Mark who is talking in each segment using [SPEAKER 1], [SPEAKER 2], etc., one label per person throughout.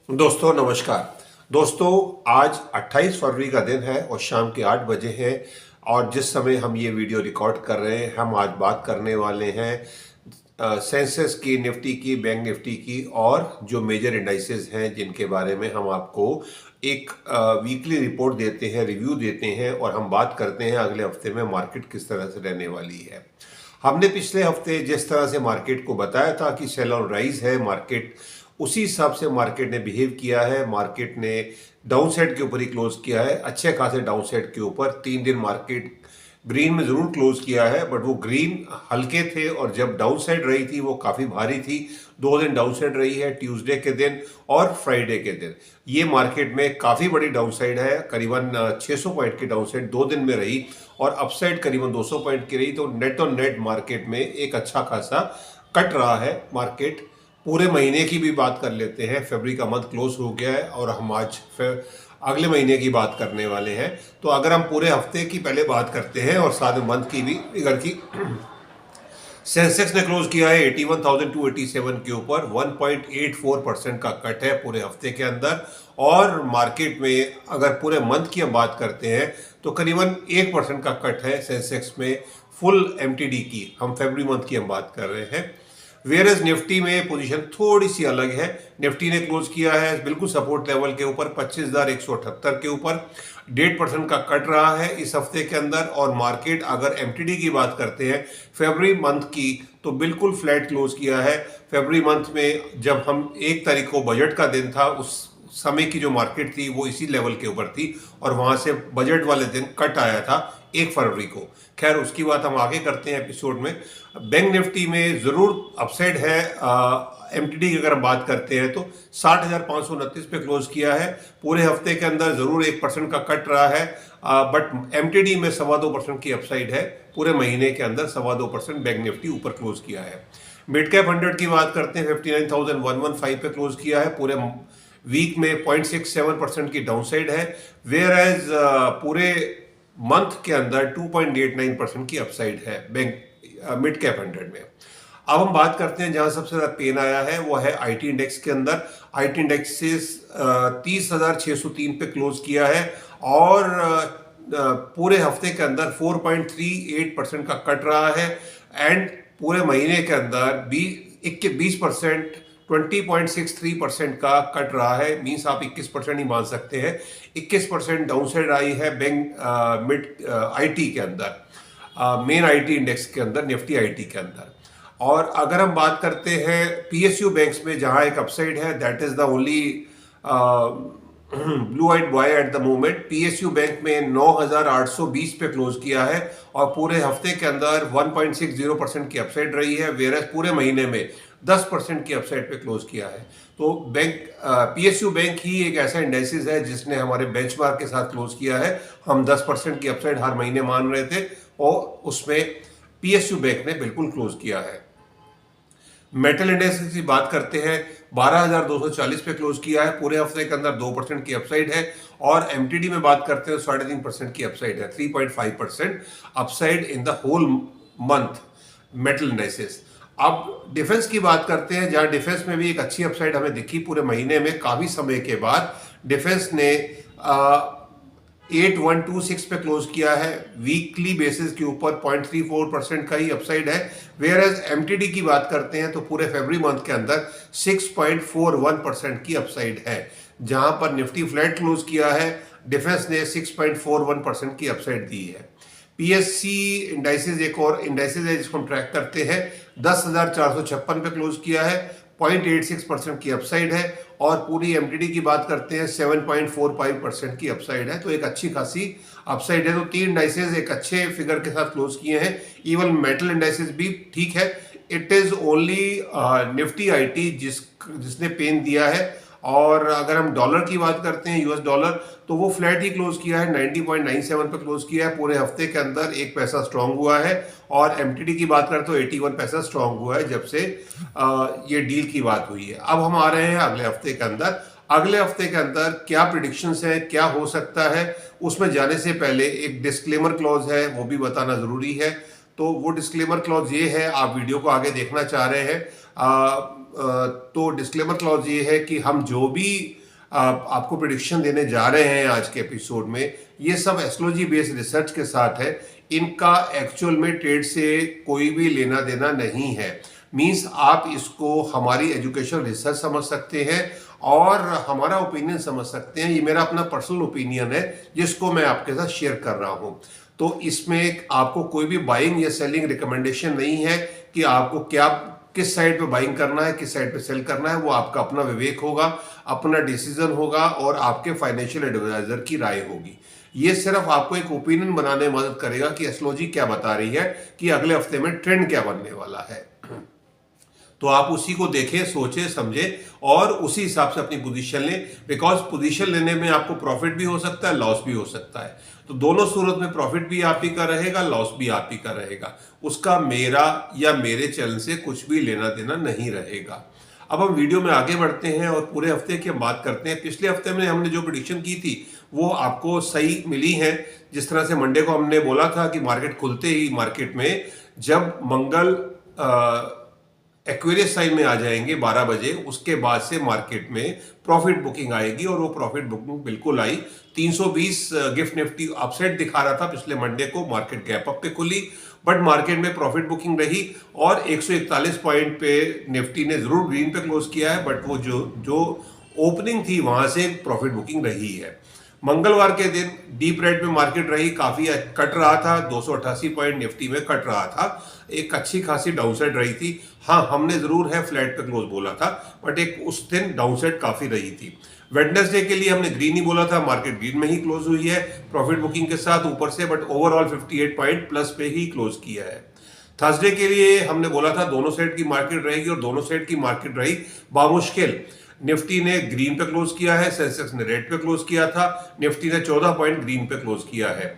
[SPEAKER 1] दोस्तों नमस्कार। दोस्तों आज 28 फरवरी का दिन है और शाम के 8 बजे हैं और जिस समय हम ये वीडियो रिकॉर्ड कर रहे हैं हम आज बात करने वाले हैं सेंसेक्स की, निफ्टी की, बैंक निफ्टी की और जो मेजर इंडाइसेस हैं जिनके बारे में हम आपको एक वीकली रिपोर्ट देते हैं, रिव्यू देते हैं और हम बात करते हैं अगले हफ्ते में मार्केट किस तरह से रहने वाली है। हमने पिछले हफ्ते जिस तरह से मार्केट को बताया था कि सेल ऑन राइज है मार्केट, उसी हिसाब से मार्केट ने बिहेव किया है। मार्केट ने डाउन साइड के ऊपर ही क्लोज किया है, अच्छे खासे डाउन साइड के ऊपर। 3 दिन मार्केट ग्रीन में जरूर क्लोज किया है बट वो ग्रीन हल्के थे और जब डाउन साइड रही थी वो काफ़ी भारी थी। 2 दिन डाउन साइड रही है, ट्यूसडे के दिन और फ्राइडे के दिन। ये मार्केट में काफ़ी बड़ी डाउन साइड है, करीबन 600 पॉइंट की डाउन साइड 2 दिन में रही और अपसाइड करीबन 200 पॉइंट की रही। तो नेट ऑन नेट मार्केट में एक अच्छा खासा कट रहा है मार्केट। पूरे महीने की भी बात कर लेते हैं। फरवरी का मंथ क्लोज हो गया है और हम आज अगले महीने की बात करने वाले हैं। तो अगर हम पूरे हफ्ते की पहले बात करते हैं और साथ में मंथ की भी फिगर की, सेंसेक्स ने क्लोज किया है 81,287 के ऊपर। 1.84% का कट है पूरे हफ्ते के अंदर। और मार्केट में अगर पूरे मंथ की हम बात करते हैं तो करीबन 1% का कट है सेंसेक्स में फुल एमटीडी की। हम फरवरी मंथ की हम बात कर रहे हैं। वेयरएज निफ्टी में पोजीशन थोड़ी सी अलग है। निफ्टी ने क्लोज किया है बिल्कुल सपोर्ट लेवल के ऊपर 25,178 के ऊपर। 1.5% का कट रहा है इस हफ्ते के अंदर। और मार्केट अगर एमटीडी की बात करते हैं फरवरी मंथ की तो बिल्कुल फ्लैट क्लोज किया है। फरवरी मंथ में जब हम 1 तारीख को बजट का दिन था उस समय की जो मार्केट थी वो इसी लेवल के ऊपर थी और वहां से बजट वाले दिन कट आया था 1 फरवरी को। खैर उसकी बात हम आगे करते हैं एपिसोड में। बैंक निफ्टी में जरूर अपसाइड है। एमटीडी की अगर हम बात करते हैं तो 60,529 पे क्लोज किया है। पूरे हफ्ते के अंदर जरूर 1% का कट रहा है बट एमटीडी में 2.25% की अपसाइड है। पूरे महीने के अंदर 2.25% बैंक निफ्टी ऊपर क्लोज किया है। मिड कैप 100 की बात करते हैं 59,115 पे क्लोज किया है। पूरे वीक में 0.67% की डाउनसाइड है। वेयर एज पूरे मंथ के अंदर 2.89% की अपसाइड है बैंक मिड कैप 100 में। अब हम बात करते हैं जहां सबसे ज्यादा पेन आया है वो है आईटी इंडेक्स के अंदर। आईटी इंडेक्स से 30,603 पे क्लोज किया है और पूरे हफ्ते के अंदर 4.38% का कट रहा है एंड पूरे महीने के अंदर 20% 20.63% का कट रहा है। मीन्स आप 21% ही मान सकते हैं। 21% डाउनसाइड आई है बैंक मिड आईटी के अंदर, मेन आईटी इंडेक्स के अंदर, निफ्टी आईटी के अंदर। और अगर हम बात करते हैं पीएसयू बैंक्स में जहां एक अपसाइड है, that is the only blue eyed boy at the moment. PSU bank में 9,820 पे क्लोज किया है और पूरे हफ्ते के अंदर 1.60% की अपसाइड रही है। वेरस पूरे महीने में 10% की अपसाइड पे क्लोज किया है। तो बैंक पीएसयू बैंक ही एक ऐसा इंडेक्सिस है जिसने हमारे बेंचमार्क के साथ क्लोज किया है। हम 10% की अपसाइड हर महीने मान रहे थे और उसमें पीएसयू बैंक ने बिल्कुल क्लोज किया है। मेटल इंडेक्स की बात करते हैं 12,240 पे क्लोज किया है। पूरे हफ्ते के अंदर 2% की अपसाइड है। और एमटीडी में बात करते हैं 3.5% की अपसाइड है। 3.5% upside in the whole month metal indexes. अब डिफेंस की बात करते हैं जहां डिफेंस में भी एक अच्छी अपसाइड हमें दिखी पूरे महीने में। काफी समय के बाद डिफेंस ने 8126 पे क्लोज किया है। वीकली बेसिस के ऊपर 0.34% का ही अपसाइड है। वेयर एज एमटीडी की बात करते हैं तो पूरे फरवरी मंथ के अंदर 6.41% की अपसाइड है। जहां पर निफ्टी फ्लैट क्लोज किया है, डिफेंस ने 6.41% की अपसाइड दी है। पीएससी इंडाइसेस एक और इंडाइसेस है जिसको हम ट्रैक करते हैं, 10,456 पे क्लोज किया है। 0.86% की अपसाइड है। और पूरी एमटीडी की बात करते हैं 7.45% की अपसाइड है। तो एक अच्छी खासी अपसाइड है। तो 3 इंडाइसेस एक अच्छे फिगर के साथ क्लोज किए हैं। इवन मेटल इंडाइसेस भी ठीक है। It is only Nifty IT जिसने पेन दिया है। और अगर हम डॉलर की बात करते हैं, यूएस डॉलर, तो वो फ्लैट ही क्लोज किया है, 90.97 पे क्लोज किया है। पूरे हफ्ते के अंदर 1 पैसा स्ट्रांग हुआ है। और एमटीडी की बात करें तो 81 पैसा स्ट्रांग हुआ है जब से ये डील की बात हुई है। अब हम आ रहे हैं अगले हफ्ते के अंदर। अगले हफ्ते के अंदर क्या प्रिडिक्शंस है, क्या हो सकता है, उसमें जाने से पहले एक डिस्क्लेमर क्लॉज है, वो भी बताना जरूरी है। तो वो डिस्क्लेमर क्लॉज ये है, आप वीडियो को आगे देखना चाह रहे हैं तो डिस्क्लेमर क्लॉज ये है कि हम जो भी आपको प्रेडिक्शन देने जा रहे हैं आज के एपिसोड में, ये सब एस्ट्रोलॉजी बेस्ड रिसर्च के साथ है। इनका एक्चुअल में ट्रेड से कोई भी लेना देना नहीं है। मींस आप इसको हमारी एजुकेशन रिसर्च समझ सकते हैं और हमारा ओपिनियन समझ सकते हैं। ये मेरा अपना पर्सनल ओपिनियन है जिसको मैं आपके साथ शेयर कर रहा हूं। तो इसमें आपको कोई भी बाइंग या सेलिंग रिकमेंडेशन नहीं है कि आपको क्या किस साइड पे बाइंग करना है, किस साइड पे सेल करना है। वो आपका अपना विवेक होगा, अपना डिसीजन होगा और आपके फाइनेंशियल एडवाइजर की राय होगी। ये सिर्फ आपको एक ओपिनियन बनाने में मदद करेगा कि एस्ट्रोलॉजी क्या बता रही है कि अगले हफ्ते में ट्रेंड क्या बनने वाला है। तो आप उसी को देखें, सोचें, समझें और उसी हिसाब से अपनी पोजीशन लें। बिकॉज पोजीशन लेने में आपको प्रॉफिट भी हो सकता है, लॉस भी हो सकता है। तो दोनों सूरत में प्रॉफिट भी आप ही का रहेगा, लॉस भी आप ही का रहेगा। उसका मेरा या मेरे चैनल से कुछ भी लेना देना नहीं रहेगा। अब हम वीडियो में आगे बढ़ते हैं और पूरे हफ्ते की हम बात करते हैं। पिछले हफ्ते में हमने जो प्रेडिक्शन की थी वो आपको सही मिली है। जिस तरह से मंडे को हमने बोला था कि मार्केट खुलते ही मार्केट में जब मंगल एक्वेरियस साइन में आ जाएंगे 12 बजे, उसके बाद से मार्केट में प्रॉफिट बुकिंग आएगी और वो प्रॉफिट बुकिंग बिल्कुल आई। 320 गिफ्ट निफ्टी अपसाइड दिखा रहा था पिछले मंडे को, मार्केट गैप अप पे खुली बट मार्केट में प्रॉफिट बुकिंग रही और 141 पॉइंट पे निफ्टी ने जरूर ग्रीन पे क्लोज किया है बट वो जो ओपनिंग थी वहां से प्रॉफिट बुकिंग रही है। मंगलवार के दिन डीप रेड में मार्केट रही, काफी कट रहा था, 288 पॉइंट निफ्टी में कट रहा था, एक अच्छी खासी डाउनसाइड रही थी। हाँ, हमने जरूर है फ्लैट पे क्लोज बोला था बट एक उस दिन डाउनसाइड काफी रही थी। वेडनेसडे के लिए हमने ग्रीन ही बोला था, मार्केट ग्रीन में ही क्लोज हुई है प्रॉफिट बुकिंग के साथ ऊपर से, बट ओवरऑल 58 पॉइंट प्लस पे ही क्लोज किया है। थर्सडे के लिए हमने बोला था दोनों साइड की मार्केट रहेगी और दोनों साइड की मार्केट रही बामुश्किल। निफ्टी ने ग्रीन पे क्लोज किया है, सेंसेक्स ने रेड पे क्लोज किया था, निफ्टी ने 14 पॉइंट ग्रीन पे क्लोज किया है।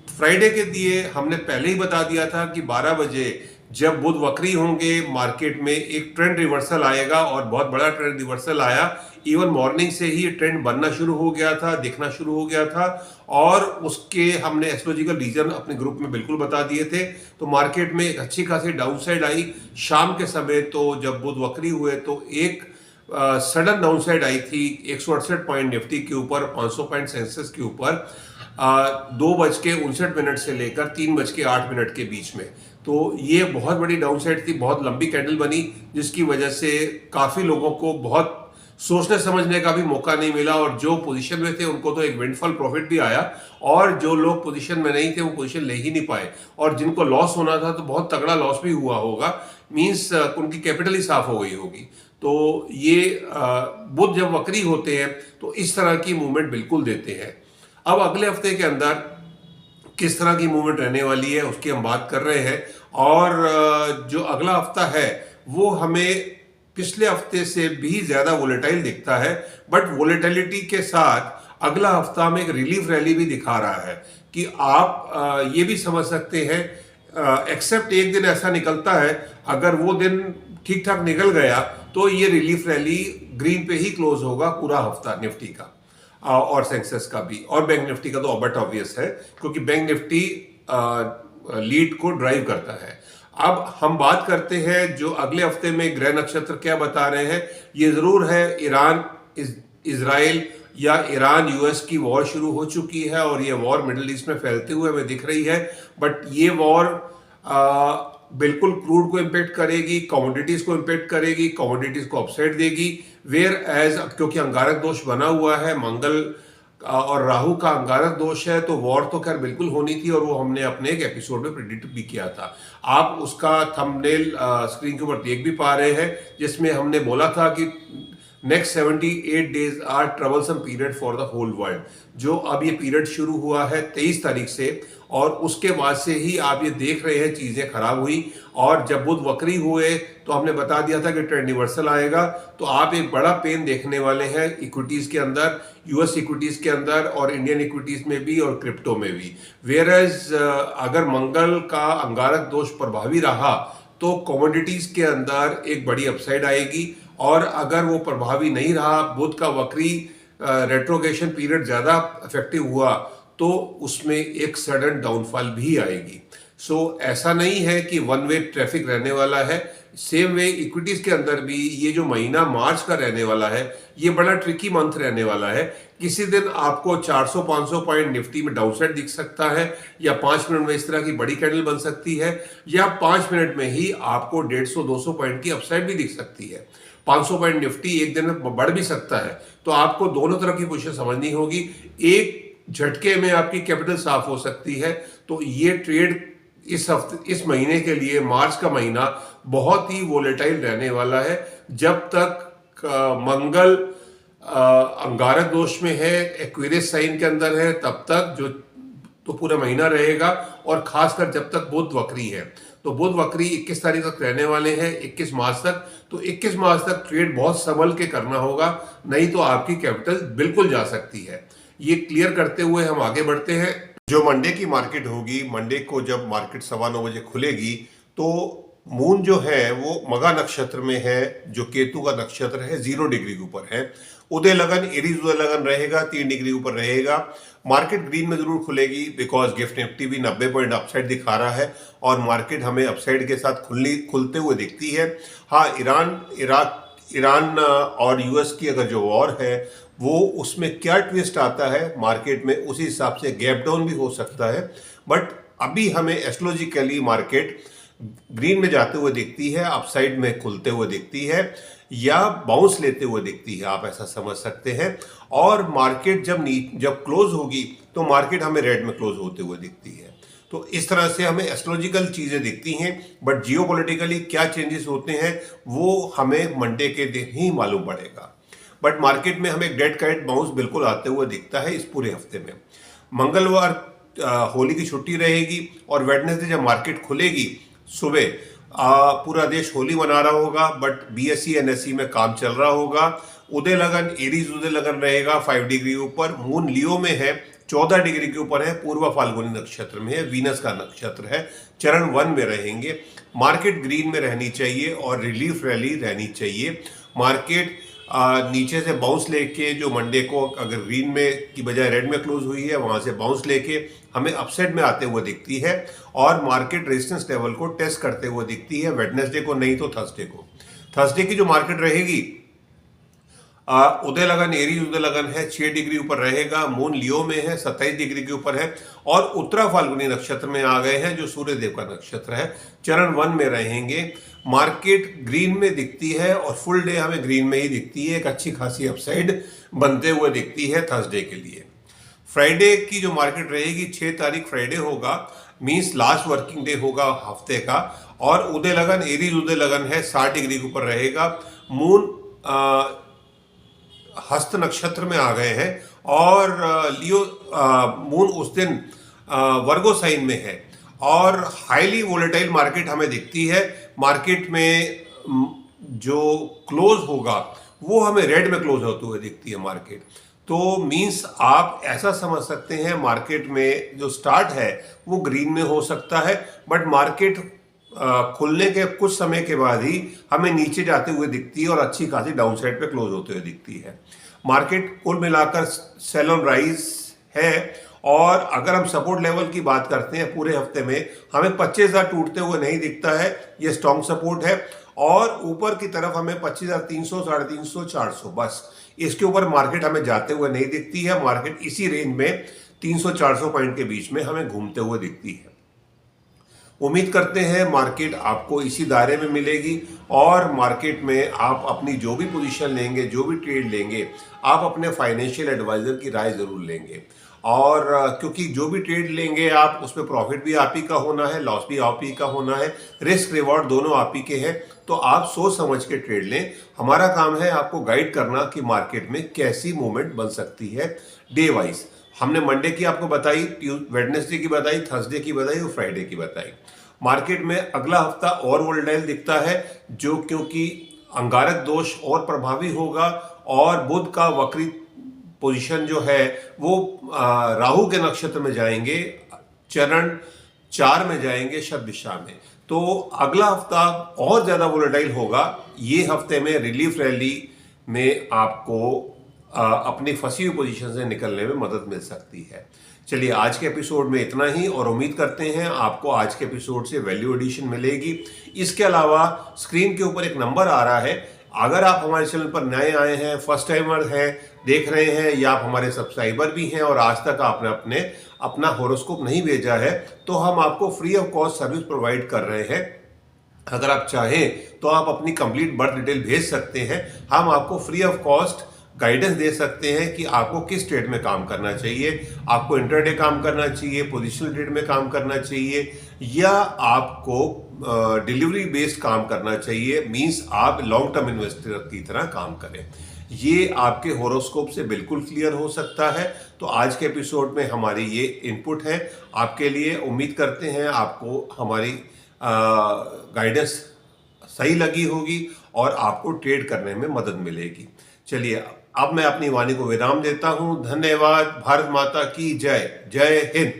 [SPEAKER 1] फ्राइडे के दिए हमने पहले ही बता दिया था कि 12 बजे जब बुध वक्री होंगे मार्केट में एक ट्रेंड रिवर्सल आएगा और बहुत बड़ा ट्रेंड रिवर्सल आया। इवन मॉर्निंग से ही ट्रेंड बनना शुरू हो गया था, दिखना शुरू हो गया था और उसके हमने एस्ट्रोलॉजिकल रीजन अपने ग्रुप में बिल्कुल बता दिए थे। तो मार्केट में एक अच्छी खासी डाउनसाइड आई शाम के समय। तो जब बुध वक्री हुए तो एक सडन डाउनसाइड आई थी 168 पॉइंट निफ्टी के ऊपर, 500 पॉइंट सेंसेक्स के ऊपर 2:59 से लेकर 3:08 के बीच में। तो ये बहुत बड़ी डाउनसाइड थी, बहुत लंबी कैंडल बनी जिसकी वजह से काफी लोगों को बहुत सोचने समझने का भी मौका नहीं मिला और जो पोजीशन में थे उनको तो एक विंडफॉल प्रॉफिट भी आया और जो लोग पोजीशन में नहीं थे वो पोजीशन ले ही नहीं पाए और जिनको लॉस होना था तो बहुत तगड़ा लॉस भी हुआ होगा। मींस उनकी कैपिटल ही साफ हो गई होगी। तो ये बुध जब वक्री होते हैं तो इस तरह की मूवमेंट बिल्कुल देते हैं। अब अगले हफ्ते के अंदर किस तरह की मूवमेंट रहने वाली है उसकी हम बात कर रहे हैं और जो अगला हफ्ता है वो हमें पिछले हफ्ते से भी ज्यादा वोलेटाइल दिखता है बट वोलेटिलिटी के साथ अगला हफ्ता में एक रिलीफ रैली भी दिखा रहा है कि आप ये भी समझ सकते हैं एक्सेप्ट एक दिन ऐसा निकलता है, अगर वो दिन ठीक ठाक निकल गया तो ये रिलीफ रैली ग्रीन पे ही क्लोज होगा पूरा हफ्ता निफ्टी का और सेंसेक्स का भी और बैंक निफ्टी का तो बट ऑब्वियस है क्योंकि बैंक निफ्टी लीड को ड्राइव करता है। अब हम बात करते हैं जो अगले हफ्ते में ग्रह नक्षत्र क्या बता रहे हैं। ये जरूर है ईरान इजराइल या ईरान यूएस की वॉर शुरू हो चुकी है और ये वॉर मिडिल ईस्ट में फैलते हुए हमें दिख रही है बट ये वॉर बिल्कुल क्रूड को इम्पेक्ट करेगी, कमोडिटीज को इम्पेक्ट करेगी, कमोडिटीज को अपसाइड देगी। वेयर एज क्योंकि अंगारक दोष बना हुआ है, मंगल और राहु का अंगारक दोष है, तो वॉर तो खैर बिल्कुल होनी थी और वो हमने अपने एक एपिसोड में प्रेडिक्ट भी किया था। आप उसका थंबनेल स्क्रीन के ऊपर देख भी पा रहे हैं जिसमें हमने बोला था कि next 78 days are troublesome period for the whole world. जो अब ये पीरियड शुरू हुआ है 23 तारीख से और उसके बाद से ही आप ये देख रहे हैं चीजें खराब हुई और जब बुध वक्री हुए तो हमने बता दिया था कि ट्रेंड रिवर्सल आएगा। तो आप एक बड़ा पेन देखने वाले हैं इक्विटीज के अंदर, यूएस इक्विटीज के अंदर और इंडियन इक्विटीज में भी और क्रिप्टो में भी। वेयर एज अगर मंगल का अंगारक दोष प्रभावी रहा तो कमोडिटीज के अंदर एक बड़ी अपसाइड आएगी और अगर वो प्रभावी नहीं रहा, बुध का वक्री रेट्रोगेशन पीरियड ज्यादा इफेक्टिव हुआ तो उसमें एक सडन डाउनफॉल भी आएगी। ऐसा नहीं है कि वन वे ट्रैफिक रहने वाला है। सेम वे इक्विटीज के अंदर भी ये जो महीना मार्च का रहने वाला है, ये बड़ा ट्रिकी मंथ रहने वाला है। किसी दिन आपको 400-500 पॉइंट निफ्टी में डाउनसाइड दिख सकता है, या 5 मिनट में इस तरह की बड़ी कैंडल बन सकती है, या 5 मिनट में ही आपको 150-200 पॉइंट की अपसाइड भी दिख सकती है। 500 पॉइंट निफ्टी एक दिन में बढ़ भी सकता है। तो आपको दोनों तरह की पोजीशन समझनी होगी। एक झटके में आपकी कैपिटल साफ हो सकती है। तो ये ट्रेड इस हफ्ते, इस महीने के लिए, मार्च का महीना बहुत ही वोलेटाइल रहने वाला है। जब तक मंगल अंगारक दोष में है, एक्वेरियस साइन के अंदर है, तब तक जो तो पूरा महीना रहेगा। और खासकर जब तक बुध वक्री है, तो बुध वक्री 21 तारीख तक रहने वाले हैं, 21 मार्च तक। तो 21 मार्च तक ट्रेड बहुत संभल के करना होगा, नहीं तो आपकी कैपिटल बिल्कुल जा सकती है। ये क्लियर करते हुए हम आगे बढ़ते हैं। जो मंडे की मार्केट होगी, मंडे को जब मार्केट 9:15 बजे खुलेगी, तो मून जो है वो मगा नक्षत्र में है, जो केतु का नक्षत्र है, 0 डिग्री के ऊपर है। उदय लगन, एरीज उदय लगन रहेगा, 3 डिग्री ऊपर रहेगा। मार्केट ग्रीन में जरूर खुलेगी, बिकॉज गिफ्ट निफ्टी भी 90 पॉइंट अपसाइड दिखा रहा है, और मार्केट हमें अपसाइड के साथ खुलते हुए दिखती है। हाँ, ईरान और यूएस की अगर जो वॉर है, वो उसमें क्या ट्विस्ट आता है मार्केट में, उसी हिसाब से गैप डाउन भी हो सकता है। बट अभी हमें एस्ट्रोलॉजिकली मार्केट ग्रीन में जाते हुए दिखती है, अपसाइड में खुलते हुए दिखती है, या बाउंस लेते हुए दिखती है, आप ऐसा समझ सकते हैं। और मार्केट जब क्लोज होगी, तो मार्केट हमें रेड में क्लोज होते हुए दिखती है। तो इस तरह से हमें एस्ट्रोलॉजिकल चीजें दिखती हैं। बट जियोपॉलिटिकली क्या चेंजेस होते हैं, वो हमें मंडे के दिन ही मालूम पड़ेगा। बट मार्केट में हमें डेड कैट बाउंस बिल्कुल आते हुए दिखता है इस पूरे हफ्ते में। मंगलवार होली की छुट्टी रहेगी, और वेडनेसडे जब मार्केट खुलेगी सुबह, पूरा देश होली मना रहा होगा, बट बीएसई एनएसई में काम चल रहा होगा। उदय लगन, एरीज उदय लगन रहेगा 5 डिग्री ऊपर। मून लियो में है, 14 डिग्री के ऊपर है, पूर्व फाल्गुनी नक्षत्र में है, वीनस का नक्षत्र है, चरण 1 में रहेंगे। मार्केट ग्रीन में रहनी चाहिए और रिलीफ रैली रहनी चाहिए। मार्केट नीचे से बाउंस लेके, जो मंडे को अगर ग्रीन में की बजाय रेड में क्लोज हुई है, वहां से बाउंस लेके हमें अपसाइड में आते हुए दिखती है, और मार्केट रेजिस्टेंस लेवल को टेस्ट करते हुए दिखती है वेडनेसडे को, नहीं तो थर्सडे को। थर्सडे की जो मार्केट रहेगी, उदय लगन, एरीज उदय लगन है, 6 डिग्री ऊपर रहेगा। मून लियो में है, 27 डिग्री के ऊपर है, और उत्तरा फाल्गुनी नक्षत्र में आ गए हैं, जो सूर्य देव का नक्षत्र है, चरण 1 में रहेंगे। मार्केट ग्रीन में दिखती है, और फुल डे हमें ग्रीन में ही दिखती है। एक अच्छी खासी अपसाइड बनते हुए दिखती है थर्सडे के लिए। फ्राइडे की जो मार्केट रहेगी, 6 तारीख फ्राइडे होगा, मीन्स लास्ट वर्किंग डे होगा हफ्ते का, और उदय लगन, एरीज उदय लगन है, 60 डिग्री के ऊपर रहेगा। मून हस्त नक्षत्र में आ गए हैं, और लियो मून उस दिन वर्गो साइन में है, और हाईली वोलेटाइल मार्केट हमें दिखती है। मार्केट में जो क्लोज होगा, वो हमें रेड में क्लोज होते हुए दिखती है मार्केट। तो मीन्स आप ऐसा समझ सकते हैं, मार्केट में जो स्टार्ट है वो ग्रीन में हो सकता है, बट मार्केट खुलने के कुछ समय के बाद ही हमें नीचे जाते हुए दिखती है, और अच्छी खासी डाउनसाइड पे क्लोज होते हुए दिखती है। मार्केट कुल मिलाकर सेल ऑन राइज है, और अगर हम सपोर्ट लेवल की बात करते हैं पूरे हफ्ते में, हमें 25,000 टूटते हुए नहीं दिखता है, ये स्ट्रॉन्ग सपोर्ट है। और ऊपर की तरफ हमें 25,300, 350, 400, बस इसके ऊपर मार्केट हमें जाते हुए नहीं दिखती है। मार्केट इसी रेंज में 300-400 पॉइंट के बीच में हमें घूमते हुए दिखती है। उम्मीद करते हैं मार्केट आपको इसी दायरे में मिलेगी, और मार्केट में आप अपनी जो भी पोजीशन लेंगे, जो भी ट्रेड लेंगे, आप अपने फाइनेंशियल एडवाइजर की राय जरूर लेंगे। और क्योंकि जो भी ट्रेड लेंगे आप, उसमें प्रॉफिट भी आप ही का होना है, लॉस भी आप ही का होना है, रिस्क रिवॉर्ड दोनों आप ही के हैं। तो आप सोच समझ के ट्रेड लें। हमारा काम है आपको गाइड करना कि मार्केट में कैसी मूवमेंट बन सकती है डे वाइज। हमने मंडे की आपको बताई, वेडनेसडे की बताई, थर्सडे की बताई, और फ्राइडे की बताई। मार्केट में अगला हफ्ता और वोलेटाइल दिखता है, जो क्योंकि अंगारक दोष और प्रभावी होगा, और बुध का वक्री पोजीशन जो है वो राहु के नक्षत्र में जाएंगे, चरण 4 में जाएंगे, शत दिशा में। तो अगला हफ्ता और ज्यादा वोलेटाइल होगा। ये हफ्ते में रिलीफ रैली में आपको अपनी फंसी हुई पोजीशन से निकलने में मदद मिल सकती है। चलिए आज के एपिसोड में इतना ही और उम्मीद करते हैं आपको आज के एपिसोड से वैल्यू एडिशन मिलेगी। इसके अलावा स्क्रीन के ऊपर एक नंबर आ रहा है, अगर आप हमारे चैनल पर नए आए हैं, फर्स्ट टाइमर हैं, देख रहे हैं या आप हमारे सब्सक्राइबर भी हैं और आज तक आपने अपना होरोस्कोप नहीं भेजा है, तो हम आपको free of cost service provide कर रहे हैं। अगर आप चाहें तो आप अपनी कंप्लीट बर्थ डिटेल भेज सकते हैं, हम आपको फ्री ऑफ कॉस्ट गाइडेंस दे सकते हैं कि आपको किस ट्रेड में काम करना चाहिए, आपको इंटरडे काम करना चाहिए, पोजिशनल ट्रेड में काम करना चाहिए या आपको डिलीवरी बेस्ड काम करना चाहिए, मींस आप लॉन्ग टर्म इन्वेस्टर की तरह काम करें। ये आपके होरोस्कोप से बिल्कुल क्लियर हो सकता है। तो आज के एपिसोड में हमारी ये इनपुट है आपके लिए। उम्मीद करते हैं आपको हमारी गाइडेंस सही लगी होगी और आपको ट्रेड करने में मदद मिलेगी। चलिए अब मैं अपनी वाणी को विराम देता हूं। धन्यवाद। भारत माता की जय। जय हिंद।